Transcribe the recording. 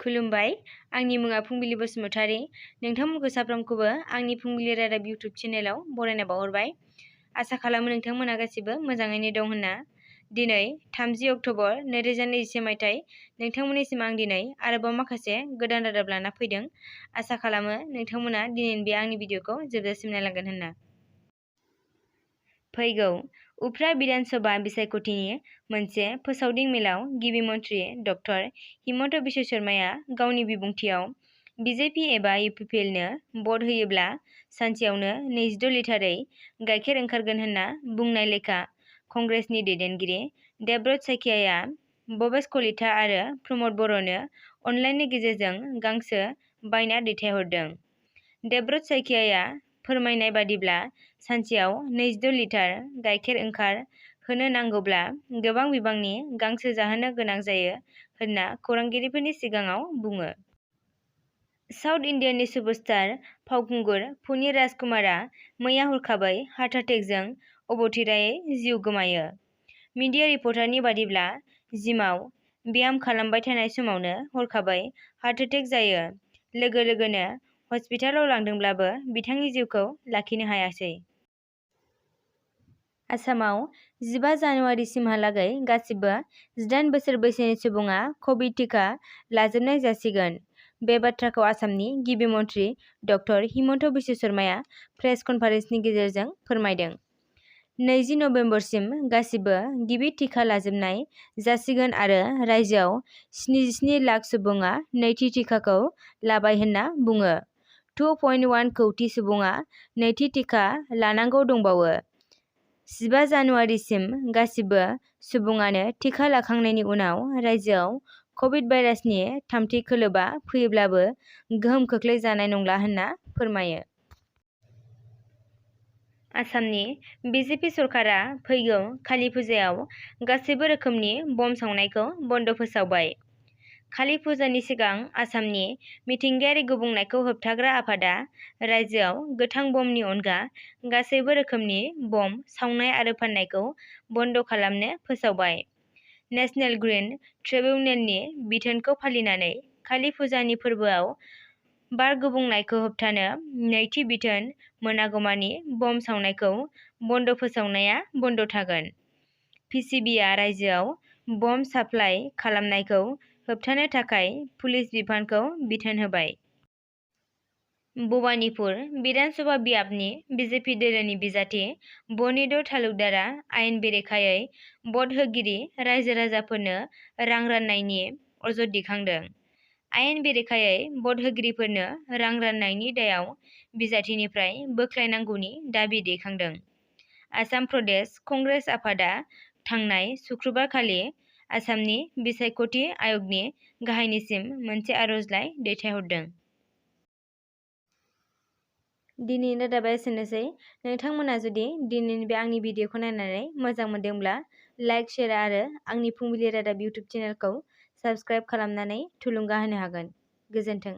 खुलुमबाय, आंनि मुङा फुंबिलि बसुमतारी। नोंथांमोनखौ साफ्रोमखौबो आंनि फुंबिलि रादाब इउटुब चेनेलाव बरायना बावहरबाय। आसा खालामो नोंथांमोना गासिबो मोजाङैनो दं होनना। दिनै 30 अक्ट'बर 2021 मायथाइ। नोंथांमोननिसिम आं दिनै आरोबाव माखासे गोदान रादाब लाना फैदों। आसा खालामो नोंथांमोना दिनैनि बे आंनि भिडिअखौ जोबजासिम नायलांगोन होनना। फैगौ उफ्रा बिधानसभा बिसायख'थिनि मोनसे फोसावदिं मेलाव गिबि मन्थ्रि डक्टर हिमन्त बिश्व शर्माया गावनि बिबुंथियाव बिजेपि एबा इउपिपिएलनो भट होयोब्ला सानसेयावनो 26 लिटारै गाइखेर ओंखारगोन होनना बुंनाय लेखा कंग्रेसनि दैदेनगिरि देबब्रत सायखियाया भबेश कलिता आरो प्रमद बर'नो अनलाइननि गेजेरजों गांसो बायना दैथायहरदों। देबब्रत सायखियाया फोरमायनाय बादिब्ला सानसेयाव 26 लिटार गाइखेर ओंखार होनो नांगौब्ला गोबां बिबांनि गांसो जाहोनो गोनां जायो होनना खौरांगिरिफोरनि सिगाङाव बुङो। साउथ इन्डियानि सुपारस्टार फावखुंगुर पुनि राजकुमारा मैया हरखाबै हार्ट एटेकजों अबथिरायै जिउ गोमायो। मिडिया रिपर्टारनि बादिब्ला जिमाव ब्याम खालामबाय थानाय समावनो हरखाबै हार्ट एटेक जायो। लोगो लोगोनो हस्पिटालाव लांदोंब्लाबो बिथांनि जिउखौ लाखिनो हायासै। आसामाव 15 जानुवारिसिमहालागै गासिबो 18 बोसोर बैसोनि सुबुङा कभिड टिका लाजोबनाय जासिगोन। बे बाथ्राखौ आसामनि गिबि मन्थ्रि डक्टर हिमन्त बिश्व शर्माया प्रेस कनफारेन्सनि गेजेरजों फोरमायदों। 20 नबेम्बरसिम गासिबो गिबि टिका लाजोबनाय जासिगोन आरो रायजोआव 77 लाख सुबुङा नैथि टिकाखौ लाबाय होनना बुङो। 2.1 कौटि सुबुङा नैथि टिका लानांगौ दंबावो। 15 जानुवारिसिम गासिबो सुबुङानो टिका लाखांनायनि उनाव रायजोआव कभिड भाइरासनि थामथि खोलोबा फैयोब्लाबो गोहोम खोख्लैजानाय नंला होनना फोरमायो। आसामनि बिजेपि सरकारा फैगौ कालि फुजायाव गासैबो रोखोमनि बम सावनायखौ बन्द फोसावबाय। कालि फुजानि सिगां आसामनि मिथिंगायारि गुबुंनायखौ होबथाग्रा आफादा रायजोआव गोथां बमनि अनगा गासैबो रोखोमनि बम सावनाय आरो फाननायखौ बन्द खालामनो फोसावबाय। नेशनेल ग्रिन ट्रिब्युनेलनि बिथोनखौ फालिनानै कालि फुजानि फोरबोआव बार गुबुंनायखौ होबथानो नैथि बिथोन मोनागौमानि बम सावनायखौ बन्द फोसावनाया बन्द थागोन। पिसिबिआ रायजोआव बम साप्लाइ खालामनायखौ होबथानो थाखाय पुलिस बिफानखौ बिथोन होबाय। भबानिपुर बिधानसभा बियाबनि बिजेपि दोलोनि बिजाथि बनिन्द्र तालुकदारा आयेन बेरेखायै भट होगिरि रायजो राजाफोरनो रां राननायनि अजद दिखांदों। आयेन बेरेखायै भट होगिरिफोरनो रां राननायनि दायाव बिजाथिनिफ्राय बोख्लायनांगौनि दाबि दैखांदों। आसाम प्रदेश कंग्रेस आफादा थांनाय सुक्रुबारखालि आसामनि बिसायख'थि आय'गनि गाहायनिसिम मोनसे आर'जलाइ दैथायहरदों। दिनैनि रादाबा एसेनोसै। नोंथांमोना जुदि दिनैनि बे आंनि भिडिअखौ नायनानै मोजां मोनदोंब्ला लाइक, शेयार आरो आंनि फुंबिलि रादाब इउटुब चेनेलखौ साबस्क्राइब खालामनानै थुलुंगा होनो हागोन। गोजोन्थों।